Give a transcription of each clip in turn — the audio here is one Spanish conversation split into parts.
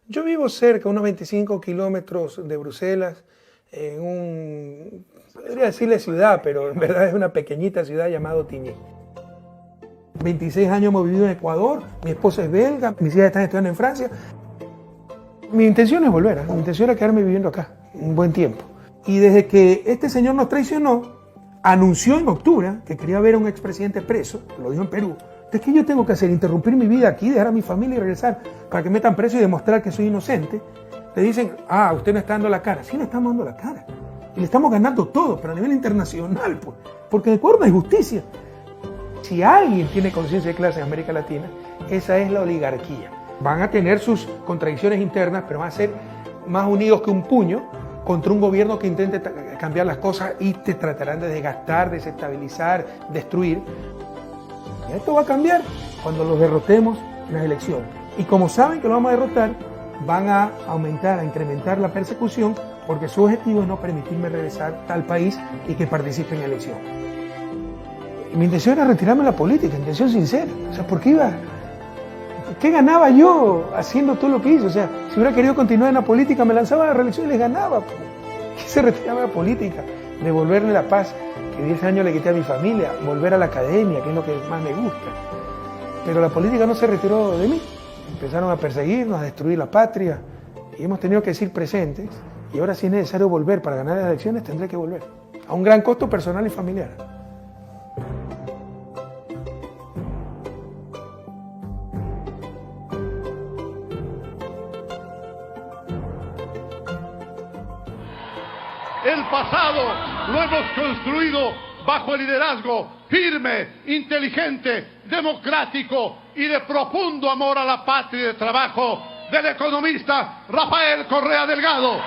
Yo vivo cerca, unos 25 kilómetros de Bruselas, podría decirle ciudad, pero en verdad es una pequeñita ciudad llamada Otigny. 26 años hemos vivido en Ecuador, mi esposa es belga, mis hijas están estudiando en Francia. Mi intención es volver, mi intención es quedarme viviendo acá un buen tiempo. Y desde que este señor nos traicionó, anunció en octubre que quería ver a un expresidente preso, lo dijo en Perú. Entonces, ¿qué yo tengo que hacer? Interrumpir mi vida aquí, dejar a mi familia y regresar para que me metan preso y demostrar que soy inocente. Le dicen, usted no está dando la cara. Sí, le estamos dando la cara. Y le estamos ganando todo, pero a nivel internacional, pues. Porque en Ecuador no hay justicia. Si alguien tiene conciencia de clase en América Latina, esa es la oligarquía. Van a tener sus contradicciones internas, pero van a ser más unidos que un puño contra un gobierno que intente cambiar las cosas y te tratarán de desgastar, desestabilizar, destruir. Y esto va a cambiar cuando los derrotemos en las elecciones. Y como saben que lo vamos a derrotar, van a aumentar, a incrementar la persecución, porque su objetivo es no permitirme regresar al país y que participe en la elección. Y mi intención era retirarme de la política, intención sincera. O sea, ¿por qué iba? ¿Qué ganaba yo haciendo todo lo que hice? O sea, si hubiera querido continuar en la política, me lanzaba a la reelección y les ganaba. Quise retirarme de la política, devolverle la paz que 10 años le quité a mi familia, volver a la academia, que es lo que más me gusta. Pero la política no se retiró de mí. Empezaron a perseguirnos, a destruir la patria, y hemos tenido que decir presentes, y ahora si es necesario volver para ganar las elecciones, tendré que volver, a un gran costo personal y familiar. El pasado lo hemos construido bajo el liderazgo firme, inteligente, democrático y de profundo amor a la patria y de trabajo del economista Rafael Correa Delgado.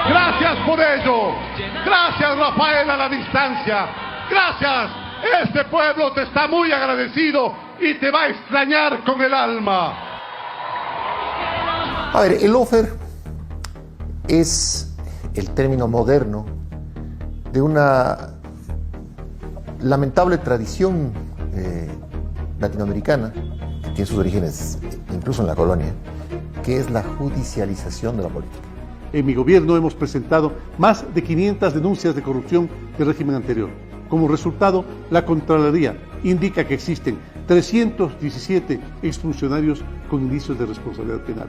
Gracias por ello. Gracias, Rafael, a la distancia. Gracias. Este pueblo te está muy agradecido y te va a extrañar con el alma. A ver, el lawfare es el término moderno de una lamentable tradición latinoamericana que tiene sus orígenes incluso en la colonia, que es la judicialización de la política. En mi gobierno hemos presentado más de 500 denuncias de corrupción del régimen anterior. Como resultado, la Contraloría indica que existen 317 exfuncionarios con indicios de responsabilidad penal.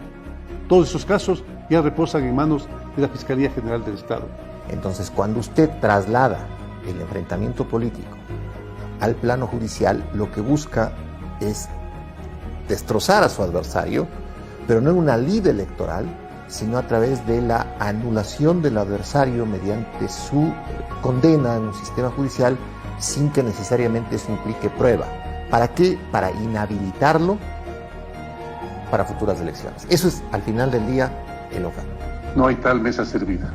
Todos esos casos ya reposan en manos de la Fiscalía General del Estado. Entonces, cuando usted traslada el enfrentamiento político al plano judicial, lo que busca es destrozar a su adversario, pero no en una lid electoral, sino a través de la anulación del adversario mediante su condena en un sistema judicial sin que necesariamente eso implique prueba. ¿Para qué? Para inhabilitarlo para futuras elecciones. Eso es, al final del día, el lawfare. No hay tal mesa servida.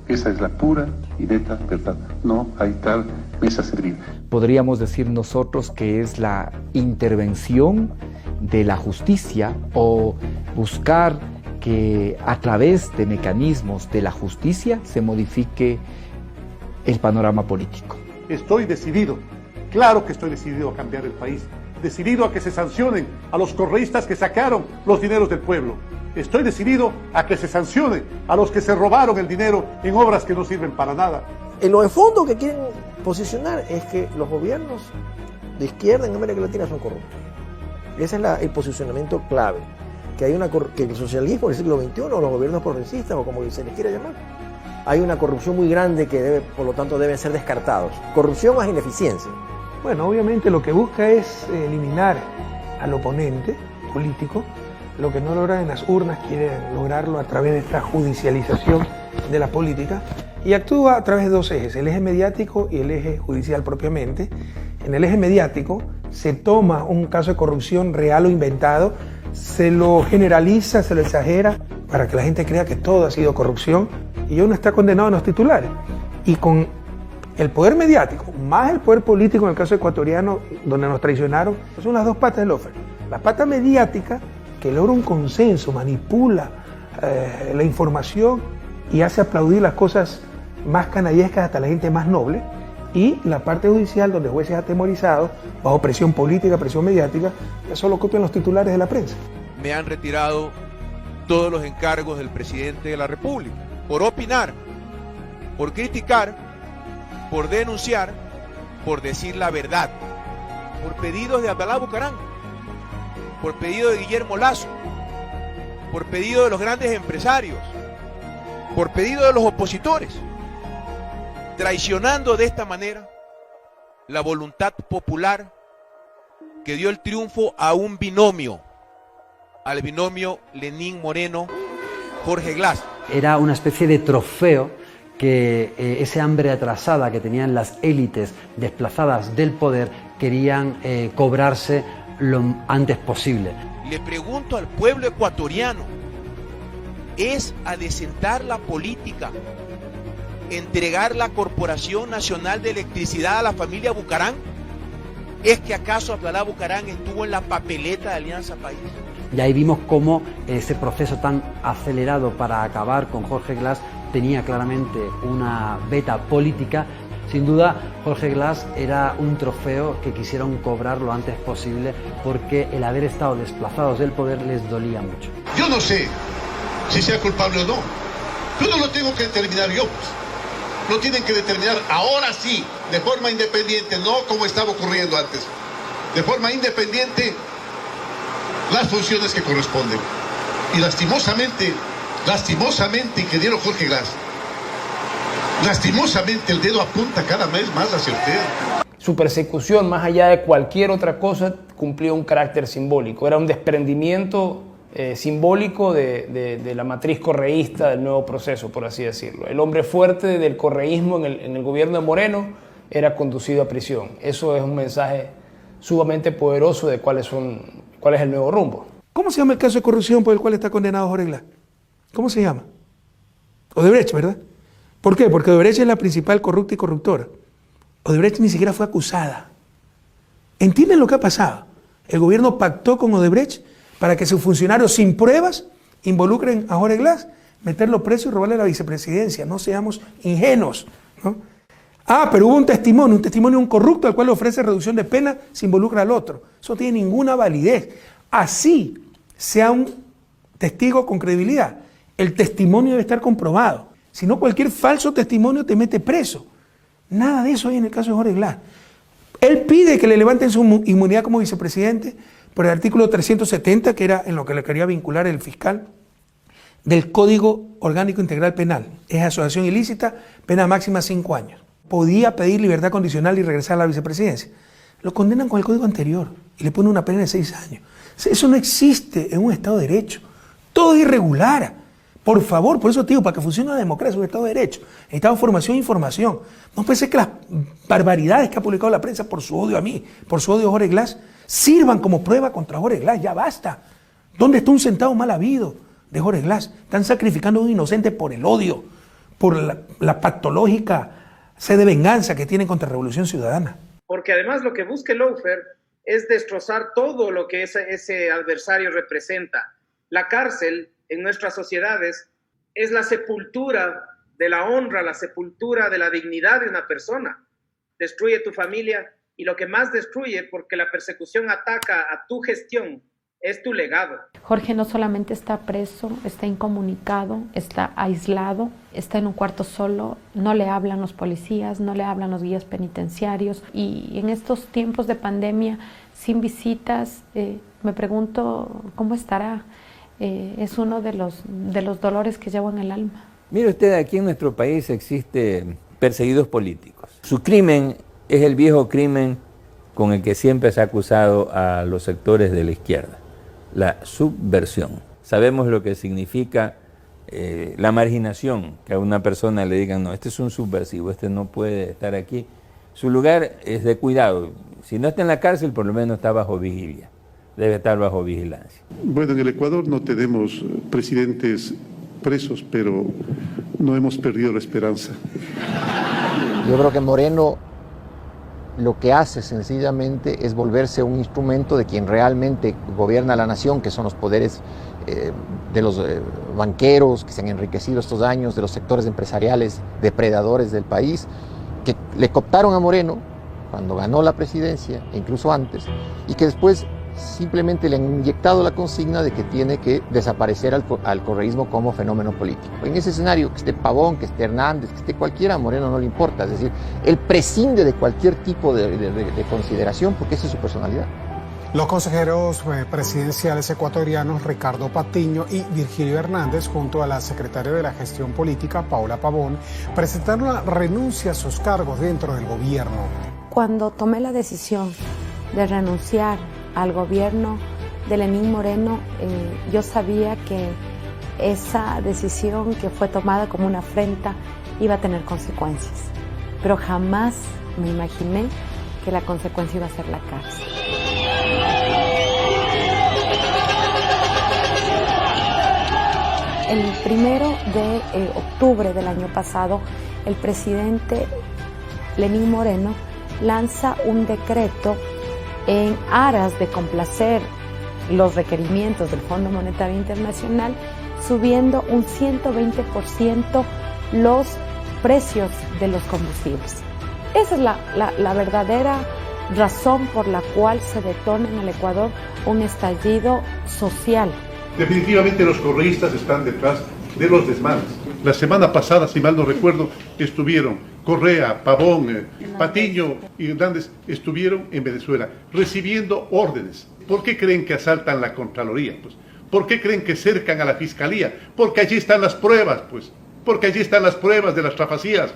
Esa es la pura y neta verdad. No hay tal mesa servida. Podríamos decir nosotros que es la intervención de la justicia o buscar que a través de mecanismos de la justicia se modifique el panorama político. Estoy decidido, claro que estoy decidido a cambiar el país, decidido a que se sancionen a los correístas que sacaron los dineros del pueblo. Estoy decidido a que se sancione a los que se robaron el dinero en obras que no sirven para nada. En lo de fondo que quieren posicionar es que los gobiernos de izquierda en América Latina son corruptos. Ese es el posicionamiento clave. Que el socialismo del siglo XXI, o los gobiernos progresistas, o como se les quiera llamar, hay una corrupción muy grande que por lo tanto deben ser descartados. Corrupción más ineficiencia. Bueno, obviamente lo que busca es eliminar al oponente político. Lo que no logran en las urnas quiere lograrlo a través de esta judicialización de la política, y actúa a través de dos ejes, el eje mediático y el eje judicial propiamente. En el eje mediático se toma un caso de corrupción real o inventado, se lo generaliza, se lo exagera para que la gente crea que todo ha sido corrupción y uno está condenado en los titulares. Y con el poder mediático más el poder político, en el caso ecuatoriano, donde nos traicionaron, son las dos patas del lawfare. La pata mediática, que logra un consenso, manipula la información y hace aplaudir las cosas más canallescas hasta la gente más noble, y la parte judicial, donde jueces atemorizados, bajo presión política, presión mediática, que solo copian los titulares de la prensa. me han retirado todos los encargos del presidente de la República, por opinar, por criticar, por denunciar, por decir la verdad, por pedidos de Abdalá Bucaram, por pedido de Guillermo Lasso, por pedido de los grandes empresarios, por pedido de los opositores, traicionando de esta manera la voluntad popular que dio el triunfo a un binomio, al binomio Lenín Moreno-Jorge Glass. Era una especie de trofeo que ese hambre atrasada que tenían las élites desplazadas del poder querían cobrarse lo antes posible. Le pregunto al pueblo ecuatoriano, ¿es adecentar la política entregar la Corporación Nacional de Electricidad a la familia Bucaram? ¿Es que acaso Abdalá Bucaram estuvo en la papeleta de Alianza País? Y ahí vimos cómo ese proceso tan acelerado para acabar con Jorge Glass tenía claramente una beta política. Sin duda, Jorge Glass era un trofeo que quisieron cobrar lo antes posible porque el haber estado desplazados del poder les dolía mucho. Yo no sé si sea culpable o no. Yo no lo tengo que determinar yo. Lo tienen que determinar ahora sí, de forma independiente, no como estaba ocurriendo antes. De forma independiente, las funciones que corresponden. Y lastimosamente, ingeniero Jorge Glass, lastimosamente el dedo apunta cada vez más hacia usted. Su persecución, más allá de cualquier otra cosa, cumplió un carácter simbólico. Era un desprendimiento simbólico de la matriz correísta del nuevo proceso, por así decirlo. El hombre fuerte del correísmo en el gobierno de Moreno era conducido a prisión. Eso es un mensaje sumamente poderoso de cuál es el nuevo rumbo. ¿Cómo se llama el caso de corrupción por el cual está condenado Jorge Glass? ¿Cómo se llama? Odebrecht, ¿verdad? ¿Por qué? Porque Odebrecht es la principal corrupta y corruptora. Odebrecht ni siquiera fue acusada. ¿Entienden lo que ha pasado? El gobierno pactó con Odebrecht para que sus funcionarios sin pruebas involucren a Jorge Glass, meterlo preso y robarle la vicepresidencia. No seamos ingenuos, ¿no? Ah, pero hubo un testimonio de un corrupto al cual le ofrece reducción de pena si involucra al otro. Eso no tiene ninguna validez. Así sea un testigo con credibilidad, el testimonio debe estar comprobado. Si no, cualquier falso testimonio te mete preso. Nada de eso hay en el caso de Jorge Glass. Él pide que le levanten su inmunidad como vicepresidente por el artículo 370, que era en lo que le quería vincular el fiscal, del Código Orgánico Integral Penal. Es asociación ilícita, pena máxima 5 años. Podía pedir libertad condicional y regresar a la vicepresidencia. Lo condenan con el código anterior y le ponen una pena de 6 años. Eso no existe en un Estado de Derecho. Todo es irregular. Por favor, por eso te digo, para que funcione la democracia, un Estado de Derecho, necesitamos formación e información. No puede ser que las barbaridades que ha publicado la prensa por su odio a mí, por su odio a Jorge Glass, sirvan como prueba contra Jorge Glass. Ya basta. ¿Dónde está un centavo mal habido de Jorge Glass? Están sacrificando a un inocente por el odio, por la patológica sed de venganza que tienen contra Revolución Ciudadana. Porque además lo que busca el lawfare es destrozar todo lo que ese adversario representa. La cárcel en nuestras sociedades es la sepultura de la honra, la sepultura de la dignidad de una persona. Destruye tu familia y lo que más destruye, porque la persecución ataca a tu gestión, es tu legado. Jorge no solamente está preso, está incomunicado, está aislado, está en un cuarto solo, no le hablan los policías, no le hablan los guías penitenciarios, y en estos tiempos de pandemia, sin visitas, me pregunto cómo estará. Es uno de los dolores que llevo en el alma. Mire usted, aquí en nuestro país existen perseguidos políticos. Su crimen es el viejo crimen con el que siempre se ha acusado a los sectores de la izquierda, la subversión. Sabemos lo que significa la marginación, que a una persona le digan, no, este es un subversivo, este no puede estar aquí. Su lugar es de cuidado. Si no está en la cárcel, por lo menos está bajo vigilia. Debe estar bajo vigilancia. Bueno, en el Ecuador no tenemos presidentes presos, pero no hemos perdido la esperanza. Yo creo que Moreno lo que hace sencillamente es volverse un instrumento de quien realmente gobierna la nación, que son los poderes de los banqueros que se han enriquecido estos años, de los sectores empresariales depredadores del país, que le cooptaron a Moreno cuando ganó la presidencia, e incluso antes, y que después simplemente le han inyectado la consigna de que tiene que desaparecer al correísmo como fenómeno político. En ese escenario, que esté Pavón, que esté Hernández, que esté cualquiera, a Moreno no le importa. Es decir, él prescinde de cualquier tipo de consideración porque esa es su personalidad. Los consejeros presidenciales ecuatorianos Ricardo Patiño y Virgilio Hernández, junto a la secretaria de la Gestión Política, Paula Pavón, presentaron la renuncia a sus cargos dentro del gobierno. Cuando tomé la decisión de renunciar al gobierno de Lenín Moreno, yo sabía que esa decisión que fue tomada como una afrenta iba a tener consecuencias, pero jamás me imaginé que la consecuencia iba a ser la cárcel. El 1 de octubre del año pasado, el presidente Lenín Moreno lanza un decreto en aras de complacer los requerimientos del Fondo Monetario Internacional, subiendo un 120% los precios de los combustibles. Esa es la verdadera razón por la cual se detona en el Ecuador un estallido social. Definitivamente los correístas están detrás de los desmanes. La semana pasada, si mal no recuerdo, estuvieron Correa, Pavón, Patiño y Hernández estuvieron en Venezuela recibiendo órdenes. ¿Por qué creen que asaltan la Contraloría? Pues, ¿por qué creen que cercan a la Fiscalía? Porque allí están las pruebas, pues. Porque allí están las pruebas de las trafacías.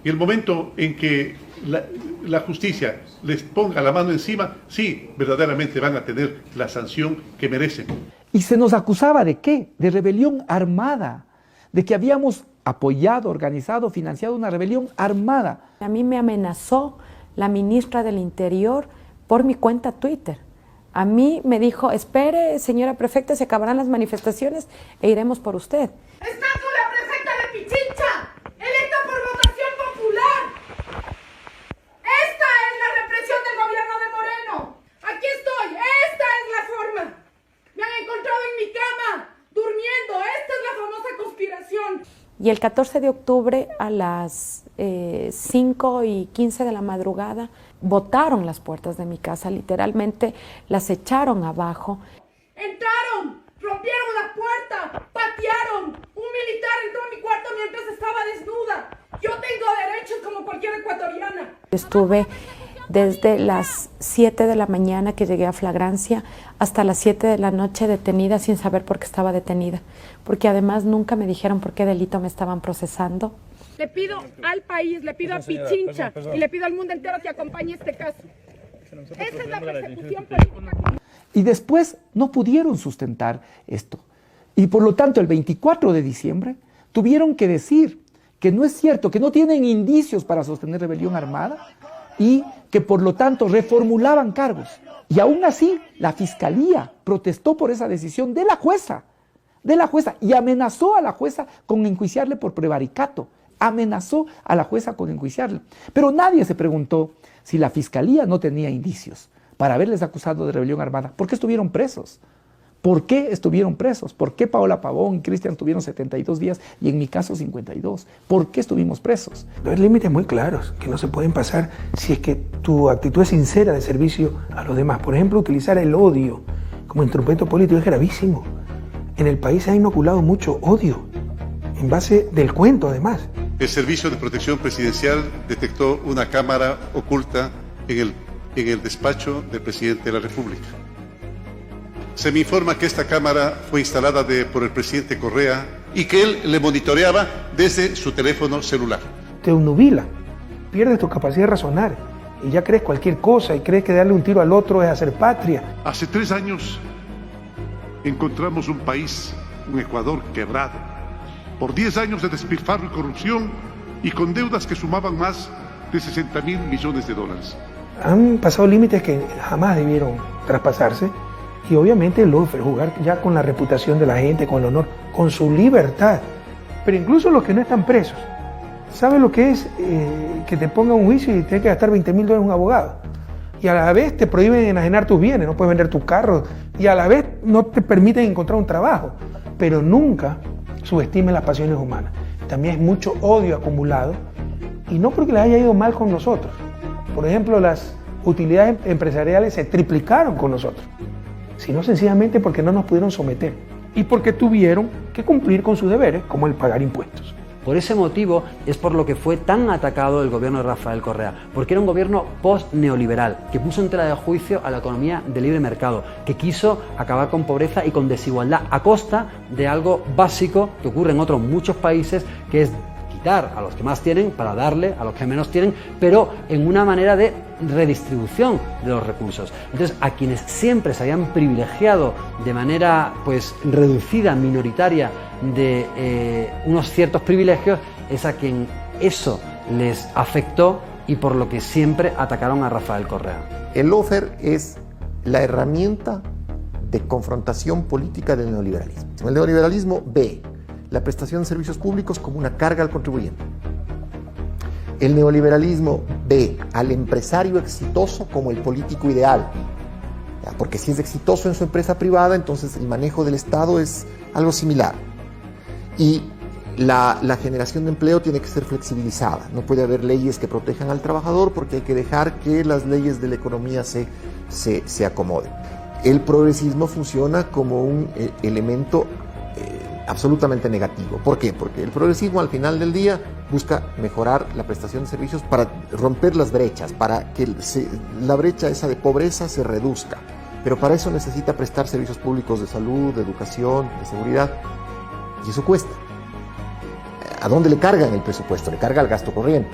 Y el momento en que la justicia les ponga la mano encima, sí, verdaderamente van a tener la sanción que merecen. Y se nos acusaba ¿de qué? De rebelión armada, de que habíamos apoyado, organizado, financiado una rebelión armada. A mí me amenazó la ministra del Interior por mi cuenta Twitter. A mí me dijo, espere, señora prefecta, se acabarán las manifestaciones e iremos por usted. ¡Está con la prefecta de Pichincha, electa por votación popular! ¡Esta es la represión del gobierno de Moreno! ¡Aquí estoy! ¡Esta es la forma! ¡Me han encontrado en mi cama, durmiendo! ¡Esta es la famosa conspiración! Y el 14 de octubre a las 5:15 de la madrugada botaron las puertas de mi casa, literalmente las echaron abajo. Entraron, rompieron la puerta, patearon. Un militar entró a mi cuarto mientras estaba desnuda. Yo tengo derechos como cualquier ecuatoriana. Estuve desde las 7 de la mañana que llegué a flagrancia hasta las 7 de la noche detenida sin saber por qué estaba detenida, porque además nunca me dijeron por qué delito me estaban procesando. Le pido al país, le pido a Pichincha y le pido al mundo entero que acompañe este caso. Esa es la persecución política. Y después no pudieron sustentar esto. Y por lo tanto el 24 de diciembre tuvieron que decir que no es cierto, que no tienen indicios para sostener rebelión armada y que por lo tanto reformulaban cargos. Y aún así la Fiscalía protestó por esa decisión de la jueza, y amenazó a la jueza con enjuiciarle por prevaricato. Amenazó a la jueza con enjuiciarle. Pero nadie se preguntó si la Fiscalía no tenía indicios para haberles acusado de rebelión armada. ¿Por qué estuvieron presos? ¿Por qué estuvieron presos? ¿Por qué Paola Pavón y Cristian tuvieron 72 días y en mi caso 52? ¿Por qué estuvimos presos? Hay límites muy claros que no se pueden pasar si es que tu actitud es sincera de servicio a los demás. Por ejemplo, utilizar el odio como instrumento político es gravísimo. En el país se ha inoculado mucho odio, en base del cuento además. El Servicio de Protección Presidencial detectó una cámara oculta en el despacho del presidente de la República. Se me informa que esta cámara fue instalada por el presidente Correa y que él le monitoreaba desde su teléfono celular. Te obnubila, pierdes tu capacidad de razonar y ya crees cualquier cosa y crees que darle un tiro al otro es hacer patria. Hace 3 años encontramos un país, un Ecuador quebrado, por 10 años de despilfarro y corrupción y con deudas que sumaban más de $60.000 millones. Han pasado límites que jamás debieron traspasarse y obviamente el lawfare, jugar ya con la reputación de la gente, con el honor, con su libertad. Pero incluso los que no están presos, ¿saben lo que es que te pongan un juicio y tenés que gastar $20.000 un abogado? Y a la vez te prohíben enajenar tus bienes, no puedes vender tu carro y a la vez no te permiten encontrar un trabajo. Pero nunca subestimen las pasiones humanas. También es mucho odio acumulado y no porque les haya ido mal con nosotros. Por ejemplo, las utilidades empresariales se triplicaron con nosotros. sino sencillamente porque no nos pudieron someter y porque tuvieron que cumplir con sus deberes, como el pagar impuestos. Por ese motivo es por lo que fue tan atacado el gobierno de Rafael Correa, porque era un gobierno post-neoliberal, que puso en tela de juicio a la economía de libre mercado, que quiso acabar con pobreza y con desigualdad a costa de algo básico que ocurre en otros muchos países, que es quitar a los que más tienen para darle a los que menos tienen, pero en una manera de redistribución de los recursos. Entonces, a quienes siempre se habían privilegiado de manera pues reducida, minoritaria, de unos ciertos privilegios, es a quien eso les afectó y por lo que siempre atacaron a Rafael Correa. El lawfare es la herramienta de confrontación política del neoliberalismo. El neoliberalismo ve la prestación de servicios públicos como una carga al contribuyente. El neoliberalismo ve al empresario exitoso como el político ideal, porque si es exitoso en su empresa privada, entonces el manejo del Estado es algo similar. Y la generación de empleo tiene que ser flexibilizada. No puede haber leyes que protejan al trabajador porque hay que dejar que las leyes de la economía se acomoden. El progresismo funciona como un elemento absolutamente negativo. ¿Por qué? Porque el progresismo al final del día busca mejorar la prestación de servicios para romper las brechas, para que la brecha esa de pobreza se reduzca. Pero para eso necesita prestar servicios públicos de salud, de educación, de seguridad. Y eso cuesta. ¿A dónde le cargan el presupuesto? Le carga el gasto corriente.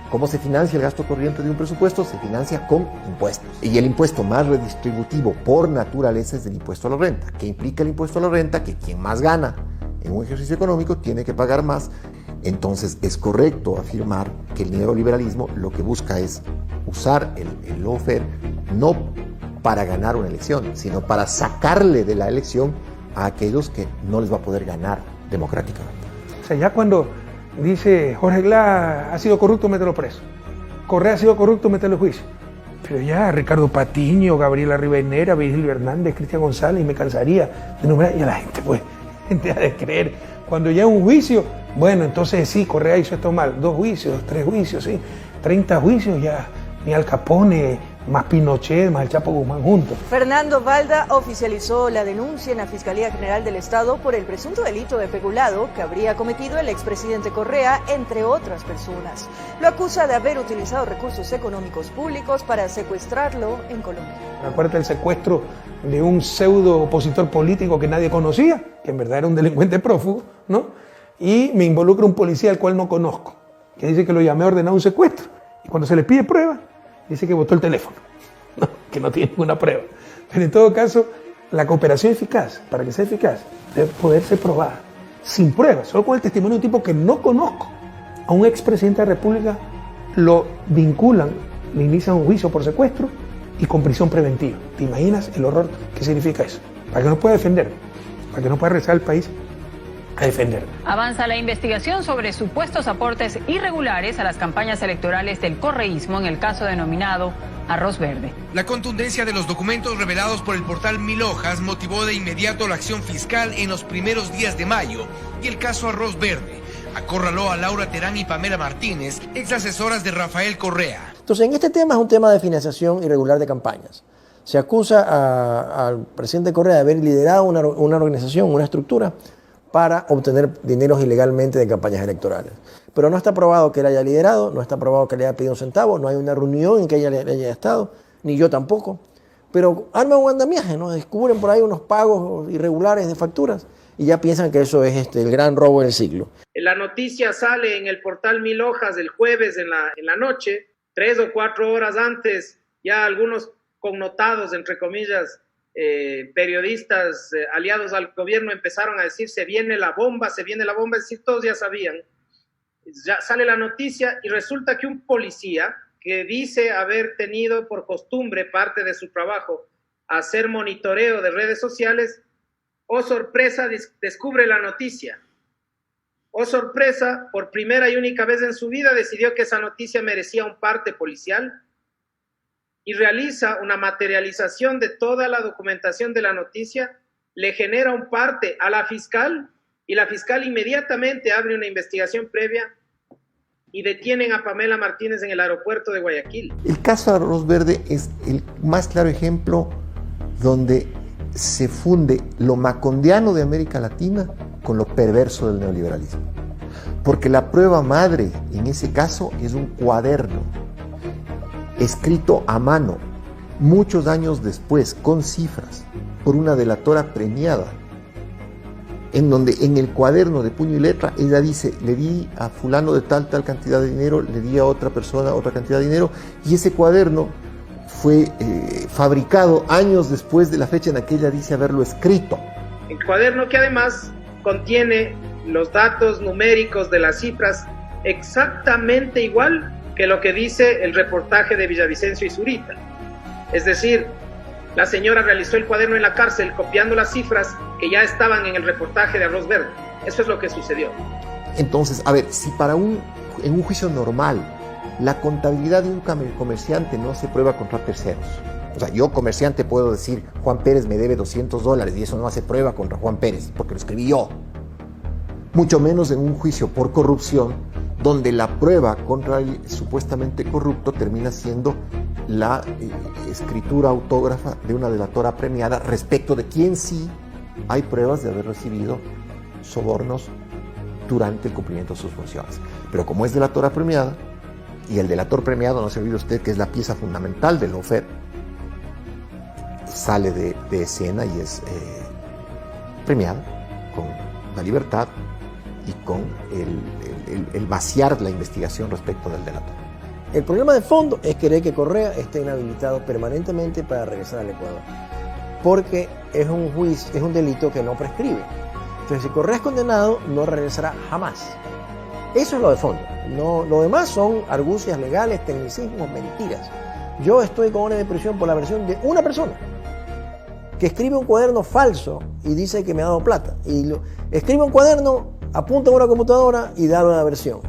¿Cómo se financia el gasto corriente de un presupuesto? Se financia con impuestos. Y el impuesto más redistributivo por naturaleza es el impuesto a la renta. ¿Qué implica el impuesto a la renta? Que quien más gana en un ejercicio económico tiene que pagar más. Entonces es correcto afirmar que el neoliberalismo lo que busca es usar el lawfare no para ganar una elección, sino para sacarle de la elección a aquellos que no les va a poder ganar democráticamente. O sea, ya cuando dice Jorge Glass ha sido corrupto, mételo preso. Correa ha sido corrupto, mételo en juicio. Pero ya Ricardo Patiño, Gabriela Rivadeneira, Virgilio Hernández, Cristian González, y me cansaría de nombrar, y a la gente pues, gente ha de creer. Cuando ya un juicio, bueno, entonces sí, Correa hizo esto mal. 2 juicios, 3 juicios, sí. 30 juicios ya, ni Al Capone, más Pinochet, más el Chapo Guzmán juntos. Fernando Valda oficializó la denuncia en la Fiscalía General del Estado por el presunto delito de peculado que habría cometido el expresidente Correa, entre otras personas. Lo acusa de haber utilizado recursos económicos públicos para secuestrarlo en Colombia. Acuérdate el secuestro de un pseudo opositor político que nadie conocía, que en verdad era un delincuente prófugo, ¿no? Y me involucra un policía al cual no conozco, que dice que lo llamé a ordenar un secuestro. Y cuando se le pide prueba, dice que botó el teléfono, no, que no tiene ninguna prueba. Pero en todo caso, la cooperación eficaz, para que sea eficaz, debe poder ser probada, sin pruebas, solo con el testimonio de un tipo que no conozco. A un expresidente de la República lo vinculan, le inician un juicio por secuestro y con prisión preventiva. ¿Te imaginas el horror que significa eso? Para que no pueda defender, para que no pueda regresar al país a defender. Avanza la investigación sobre supuestos aportes irregulares a las campañas electorales del correísmo en el caso denominado Arroz Verde. La contundencia de los documentos revelados por el portal Mil Hojas motivó de inmediato la acción fiscal en los primeros días de mayo y el caso Arroz Verde acorraló a Laura Terán y Pamela Martínez, ex asesoras de Rafael Correa. Entonces, en este tema es un tema de financiación irregular de campañas. Se acusa al presidente Correa de haber liderado una organización, una estructura, para obtener dineros ilegalmente de campañas electorales. Pero no está probado que él haya liderado, no está probado que le haya pedido un centavo, no hay una reunión en que ella haya estado, ni yo tampoco. Pero arman un andamiaje, ¿no? Descubren por ahí unos pagos irregulares de facturas y ya piensan que eso es el gran robo del siglo. La noticia sale en el portal Mil Hojas el jueves en la noche, 3 o 4 horas antes, ya algunos connotados, entre comillas, periodistas aliados al gobierno empezaron a decir se viene la bomba, es decir, todos ya sabían. Ya sale la noticia y resulta que un policía que dice haber tenido por costumbre parte de su trabajo hacer monitoreo de redes sociales, oh sorpresa, descubre la noticia. Oh sorpresa, por primera y única vez en su vida decidió que esa noticia merecía un parte policial y realiza una materialización de toda la documentación de la noticia, le genera un parte a la fiscal y la fiscal inmediatamente abre una investigación previa y detienen a Pamela Martínez en el aeropuerto de Guayaquil. El caso Arroz Verde es el más claro ejemplo donde se funde lo macondiano de América Latina con lo perverso del neoliberalismo. Porque la prueba madre en ese caso es un cuaderno escrito a mano muchos años después con cifras por una delatora premiada, en donde en el cuaderno de puño y letra ella dice: le di a fulano de tal cantidad de dinero, le di a otra persona otra cantidad de dinero, y ese cuaderno fue fabricado años después de la fecha en la que ella dice haberlo escrito. El cuaderno que además contiene los datos numéricos de las cifras exactamente igual que lo que dice el reportaje de Villavicencio y Zurita. Es decir, la señora realizó el cuaderno en la cárcel copiando las cifras que ya estaban en el reportaje de Arroz Verde. Eso es lo que sucedió. Entonces, a ver, si en un juicio normal la contabilidad de un comerciante no se prueba contra terceros. O sea, yo comerciante puedo decir: Juan Pérez me debe $200 y eso no hace prueba contra Juan Pérez porque lo escribí yo. Mucho menos en un juicio por corrupción, donde la prueba contra el supuestamente corrupto termina siendo la escritura autógrafa de una delatora premiada respecto de quien sí hay pruebas de haber recibido sobornos durante el cumplimiento de sus funciones. Pero como es delatora premiada, y el delator premiado, no se olvide usted que es la pieza fundamental del lawfare, sale de escena y es premiado con la libertad y con el vaciar la investigación respecto del delator. El problema de fondo es querer que Correa esté inhabilitado permanentemente para regresar al Ecuador, porque es un delito que no prescribe. Entonces, si Correa es condenado, no regresará jamás. Eso es lo de fondo. No, lo demás son argucias legales, tecnicismos, mentiras. Yo estoy con orden de prisión por la versión de una persona que escribe un cuaderno falso y dice que me ha dado plata. Escribe un cuaderno, apunta a una computadora y da una versión.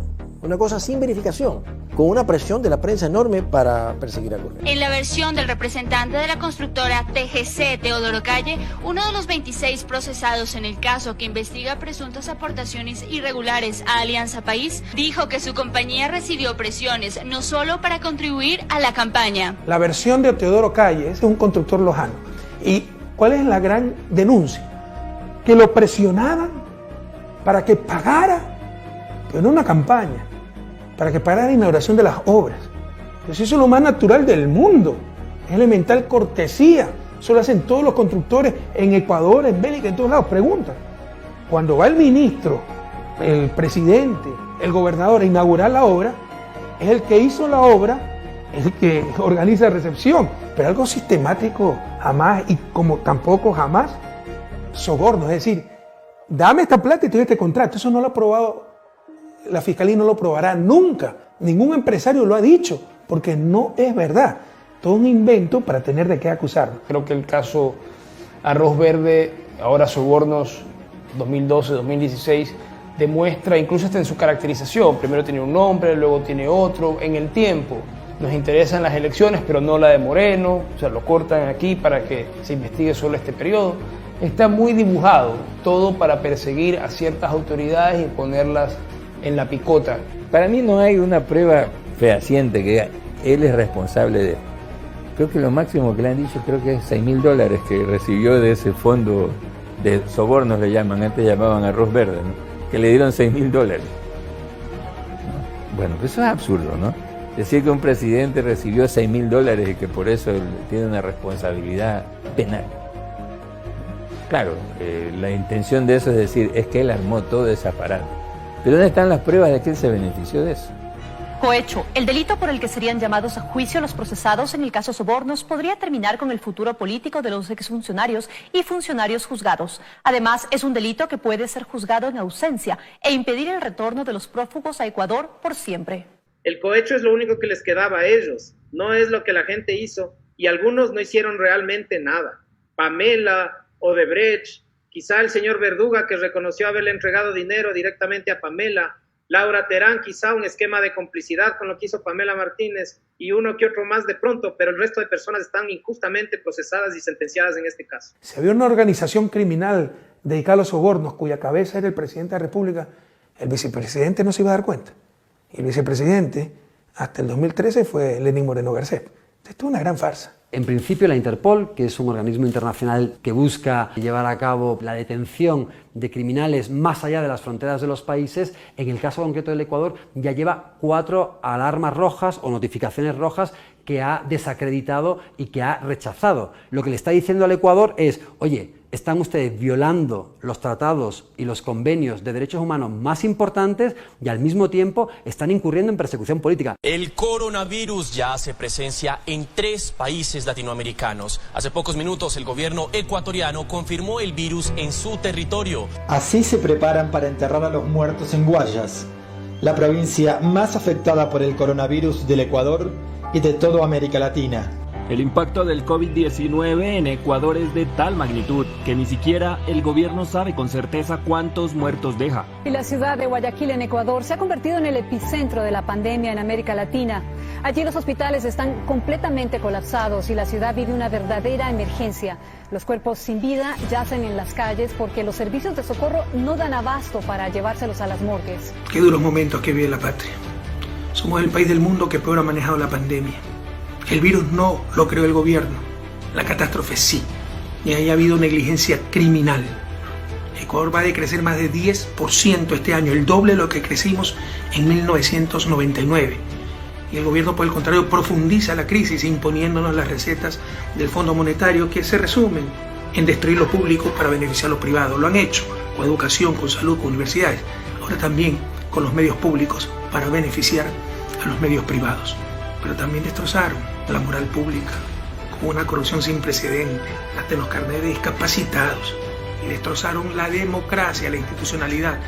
Una cosa sin verificación, con una presión de la prensa enorme para perseguir a Correa. En la versión del representante de la constructora TGC, Teodoro Calle, uno de los 26 procesados en el caso que investiga presuntas aportaciones irregulares a Alianza País, dijo que su compañía recibió presiones no solo para contribuir a la campaña. La versión de Teodoro Calle es un constructor lojano. ¿Y cuál es la gran denuncia? Que lo presionaban para que pagara, pero no una campaña, para que pagara la inauguración de las obras. Pues eso es lo más natural del mundo. Es elemental cortesía. Eso lo hacen todos los constructores en Ecuador, en Bélgica, en todos lados. Pregunta. Cuando va el ministro, el presidente, el gobernador a inaugurar la obra, es el que hizo la obra, el que organiza recepción. Pero algo sistemático jamás, y como tampoco jamás soborno. Es decir, dame esta plata y te doy este contrato. Eso no lo ha probado. La Fiscalía no lo probará nunca. Ningún empresario lo ha dicho, porque no es verdad. Todo un invento para tener de qué acusarlo. Creo que el caso Arroz Verde, ahora sobornos 2012-2016, demuestra, incluso hasta en su caracterización, primero tiene un nombre, luego tiene otro, en el tiempo. Nos interesan las elecciones, pero no la de Moreno, o sea, lo cortan aquí para que se investigue solo este periodo. Está muy dibujado, todo para perseguir a ciertas autoridades y ponerlas en la picota. Para mí no hay una prueba fehaciente que él es responsable de. Creo que lo máximo que le han dicho, creo que es $6.000 que recibió de ese fondo de sobornos, le llaman, antes llamaban Arroz Verde, ¿no? Que le dieron $6.000. ¿No? Bueno, pues eso es absurdo, ¿no? Decir que un presidente recibió $6.000 y que por eso él tiene una responsabilidad penal. Claro, la intención de eso es decir, es que él armó todo ese aparato. ¿Pero dónde están las pruebas de que él se benefició de eso? Cohecho, el delito por el que serían llamados a juicio los procesados en el caso Sobornos podría terminar con el futuro político de los exfuncionarios y funcionarios juzgados. Además, es un delito que puede ser juzgado en ausencia e impedir el retorno de los prófugos a Ecuador por siempre. El cohecho es lo único que les quedaba a ellos, no es lo que la gente hizo, y algunos no hicieron realmente nada. Pamela, Odebrecht, quizá el señor Verduga, que reconoció haberle entregado dinero directamente a Pamela, Laura Terán, quizá un esquema de complicidad con lo que hizo Pamela Martínez, y uno que otro más de pronto, pero el resto de personas están injustamente procesadas y sentenciadas en este caso. Si había una organización criminal dedicada a los sobornos, cuya cabeza era el presidente de la República, el vicepresidente no se iba a dar cuenta. Y el vicepresidente, hasta el 2013, fue Lenín Moreno Garcés. Esto es una gran farsa. En principio, la Interpol, que es un organismo internacional que busca llevar a cabo la detención de criminales más allá de las fronteras de los países, en el caso concreto del Ecuador ya lleva 4 alarmas rojas o notificaciones rojas que ha desacreditado y que ha rechazado. Lo que le está diciendo al Ecuador es, oye, están ustedes violando los tratados y los convenios de derechos humanos más importantes y al mismo tiempo están incurriendo en persecución política. El coronavirus ya hace presencia en 3 países latinoamericanos. Hace pocos minutos el gobierno ecuatoriano confirmó el virus en su territorio. Así se preparan para enterrar a los muertos en Guayas, la provincia más afectada por el coronavirus del Ecuador y de toda América Latina. El impacto del COVID-19 en Ecuador es de tal magnitud que ni siquiera el gobierno sabe con certeza cuántos muertos deja. Y la ciudad de Guayaquil, en Ecuador, se ha convertido en el epicentro de la pandemia en América Latina. Allí los hospitales están completamente colapsados y la ciudad vive una verdadera emergencia. Los cuerpos sin vida yacen en las calles porque los servicios de socorro no dan abasto para llevárselos a las morgues. Qué duros momentos que vive la patria. Somos el país del mundo que peor ha manejado la pandemia. El virus no lo creó el gobierno, la catástrofe sí, y ahí ha habido negligencia criminal. Ecuador va a decrecer más de 10% este año, el doble de lo que crecimos en 1999. Y el gobierno, por el contrario, profundiza la crisis imponiéndonos las recetas del Fondo Monetario que se resumen en destruir lo público para beneficiar lo privado. Lo han hecho con educación, con salud, con universidades, ahora también con los medios públicos para beneficiar a los medios privados. Pero también destrozaron la moral pública con una corrupción sin precedentes, hasta en los carnets de discapacitados, y destrozaron la democracia, la institucionalidad.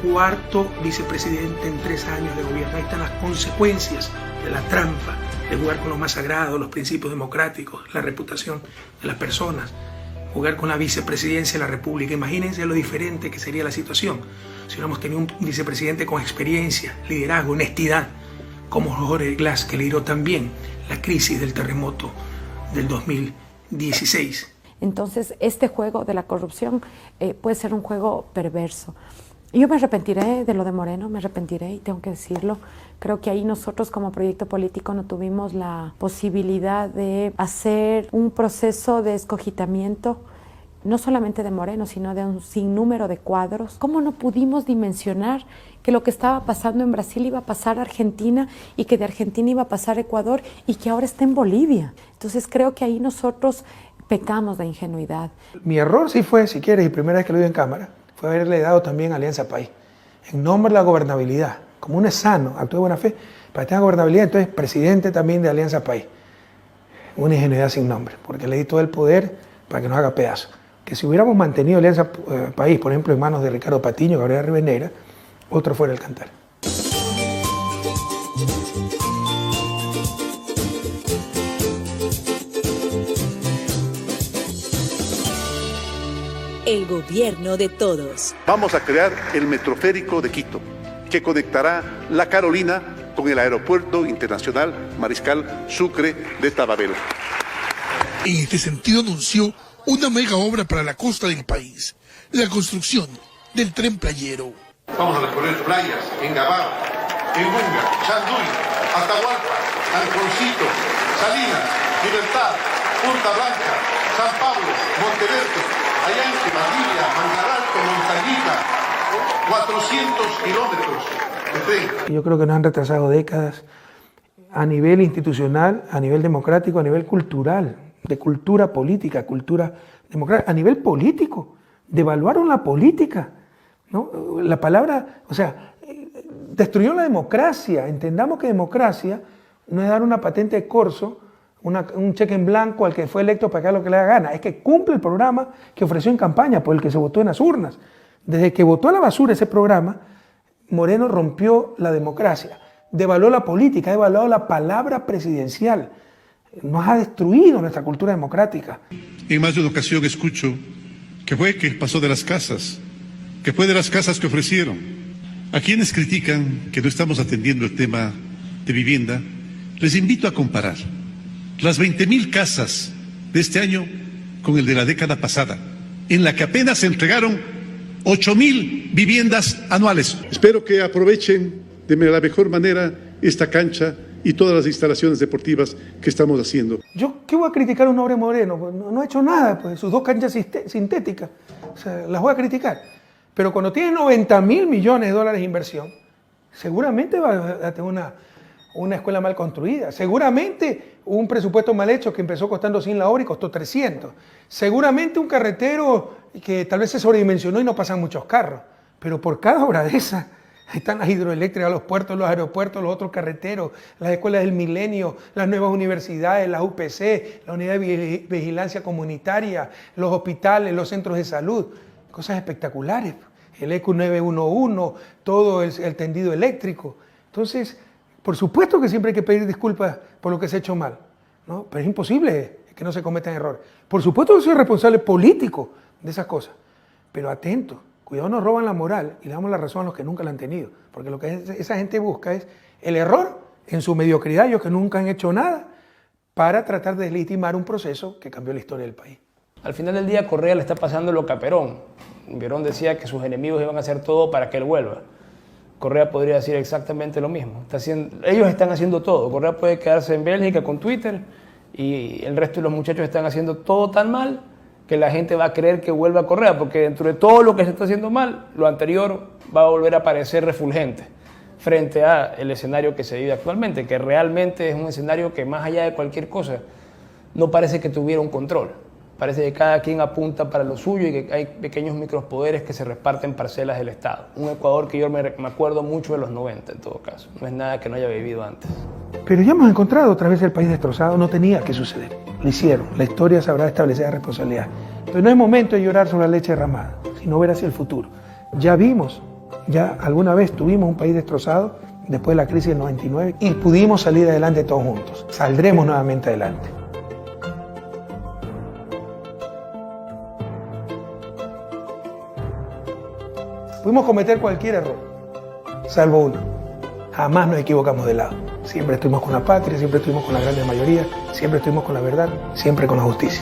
4º vicepresidente en 3 años de gobierno. Ahí están las consecuencias de la trampa, de jugar con lo más sagrado, los principios democráticos, la reputación de las personas, jugar con la vicepresidencia de la República. Imagínense lo diferente que sería la situación si hubiéramos tenido un vicepresidente con experiencia, liderazgo, honestidad, como Jorge Glass, que lideró también la crisis del terremoto del 2016. Entonces, este juego de la corrupción puede ser un juego perverso. Yo me arrepentiré de lo de Moreno, me arrepentiré y tengo que decirlo. Creo que ahí nosotros como proyecto político no tuvimos la posibilidad de hacer un proceso de escogitamiento, no solamente de Moreno, sino de un sinnúmero de cuadros. ¿Cómo no pudimos dimensionar que lo que estaba pasando en Brasil iba a pasar a Argentina y que de Argentina iba a pasar a Ecuador y que ahora está en Bolivia? Entonces creo que ahí nosotros pecamos de ingenuidad. Mi error sí fue, si quieres, y primera vez que lo digo en cámara, fue haberle dado también a Alianza País, en nombre de la gobernabilidad. Como uno es sano, actúa de buena fe, para que tenga gobernabilidad, entonces presidente también de Alianza País. Una ingenuidad sin nombre, porque le di todo el poder para que nos haga pedazos. Que si hubiéramos mantenido Alianza País, por ejemplo, en manos de Ricardo Patiño, Gabriela Rivadeneira, otro fuera el cantar. El gobierno de todos. Vamos a crear el Metroférico de Quito, que conectará La Carolina con el Aeropuerto Internacional Mariscal Sucre de Tababela. En este sentido anunció una mega obra para la costa del país, la construcción del tren playero. Vamos a recorrer playas en Gabá, en Bunga, Chanduy, Atahualpa, Alfoncito, Salinas, Libertad, Punta Blanca, San Pablo, Monteverde, Allanque, Valdivia, Mangaralto, Montañita, 400 kilómetros de tren. Yo creo que nos han retrasado décadas a nivel institucional, a nivel democrático, a nivel cultural, de cultura política, cultura democrática, a nivel político. Devaluaron la política, ¿no? La palabra, o sea, destruyó la democracia. Entendamos que democracia no es dar una patente de corso, un cheque en blanco al que fue electo para que haga lo que le da gana. Es que cumple el programa que ofreció en campaña, por el que se votó en las urnas. Desde que votó a la basura ese programa, Moreno rompió la democracia, devaluó la política, ha devaluado la palabra presidencial. Nos ha destruido nuestra cultura democrática. En más de una ocasión escucho que fue que pasó de las casas, que fue de las casas que ofrecieron. A quienes critican que no estamos atendiendo el tema de vivienda, les invito a comparar las 20,000 casas de este año con el de la década pasada, en la que apenas se entregaron 8,000 viviendas anuales. Espero que aprovechen de la mejor manera esta cancha y todas las instalaciones deportivas que estamos haciendo. ¿Qué voy a criticar a un Nobre Moreno? Pues no ha hecho nada, pues sus 2 canchas sintéticas, o sea, las voy a criticar. Pero cuando tiene 90.000 millones de dólares de inversión, seguramente va a tener una escuela mal construida, seguramente un presupuesto mal hecho que empezó costando 100 la hora y costó 300, seguramente un carretero que tal vez se sobredimensionó y no pasan muchos carros, pero por cada obra de esas están las hidroeléctricas, los puertos, los aeropuertos, los otros carreteros, las escuelas del milenio, las nuevas universidades, las UPC, la unidad de vigilancia comunitaria, los hospitales, los centros de salud, cosas espectaculares, el EQ 911, todo el tendido eléctrico. Entonces, por supuesto que siempre hay que pedir disculpas por lo que se ha hecho mal, ¿no? Pero es imposible que no se cometan errores. Por supuesto que soy responsable político de esas cosas, pero atento, cuidado, nos roban la moral y le damos la razón a los que nunca la han tenido, porque lo que esa gente busca es el error en su mediocridad, ellos que nunca han hecho nada, para tratar de legitimar un proceso que cambió la historia del país. Al final del día, Correa le está pasando lo que a Perón. Perón decía que sus enemigos iban a hacer todo para que él vuelva. Correa podría decir exactamente lo mismo. Ellos están haciendo todo. Correa puede quedarse en Bélgica con Twitter y el resto de los muchachos están haciendo todo tan mal que la gente va a creer que vuelva a Correa, porque dentro de todo lo que se está haciendo mal, lo anterior va a volver a parecer refulgente frente al escenario que se vive actualmente, que realmente es un escenario que más allá de cualquier cosa no parece que tuviera un control. Parece que cada quien apunta para lo suyo y que hay pequeños micropoderes que se reparten parcelas del Estado. Un Ecuador que yo me acuerdo mucho de los 90 en todo caso. No es nada que no haya vivido antes. Pero ya hemos encontrado otra vez el país destrozado, no tenía que suceder. Lo hicieron, la historia sabrá establecer la responsabilidad. Pero no es momento de llorar sobre la leche derramada, sino ver hacia el futuro. Ya vimos, ya alguna vez tuvimos un país destrozado después de la crisis del 99 y pudimos salir adelante todos juntos. Saldremos nuevamente adelante. Pudimos cometer cualquier error, salvo uno. Jamás nos equivocamos de lado. Siempre estuvimos con la patria, siempre estuvimos con la gran mayoría, siempre estuvimos con la verdad, siempre con la justicia.